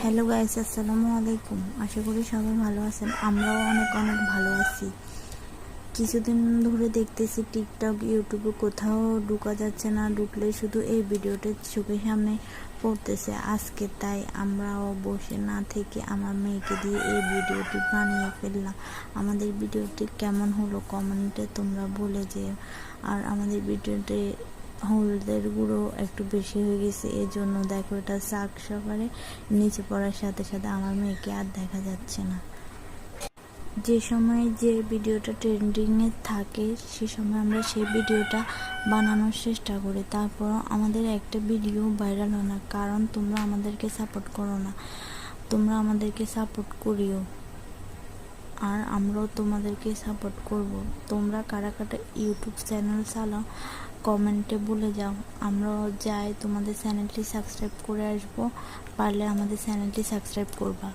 Hello guys, আসসালামু আলাইকুম। আশা করি সবাই ভালো আছেন। আমরাও অনেক অনেক ভালো আছি। কিছুদিন ধরে দেখতেছি টিকটক, ইউটিউবে কোথাও ঢোকা যাচ্ছে না, ঢুকলে শুধু এই ভিডিওটা চোখের সামনে পড়তেছে। আজকে তাই আমরাও বসে না থেকে আমার মেয়েকে দিয়ে এই ভিডিওটি বানিয়ে ফেললাম। আমাদের ভিডিওটি কেমন হলো কমেন্টে তোমরা বলে যেও। আর আমাদের ভিডিওতে হলুদের গুঁড়ো একটু বেশি হয়ে গেছে, এই জন্য দেখো এটা শাক সকালে নিচে পড়ার সাথে সাথে আমার মেয়েকে আর দেখা যাচ্ছে না। যে সময় যে ভিডিওটা ট্রেন্ডিংয়ে থাকে সে সময় আমরা সেই ভিডিওটা বানানোর চেষ্টা করি, তারপর আমাদের একটা ভিডিও ভাইরাল হয় না, কারণ তোমরা আমাদেরকে সাপোর্ট করো না। তোমরা আমাদেরকে সাপোর্ট করিও, আর আমরাও তোমাদেরকে সাপোর্ট করব। তোমরা কারা কারা ইউটিউব চ্যানেল চালাও কমেন্টে বলে যাও, আমরাও যাই তোমাদের চ্যানেলটি সাবস্ক্রাইব করে আসবো। পারলে আমাদের চ্যানেলটি সাবস্ক্রাইব করবা।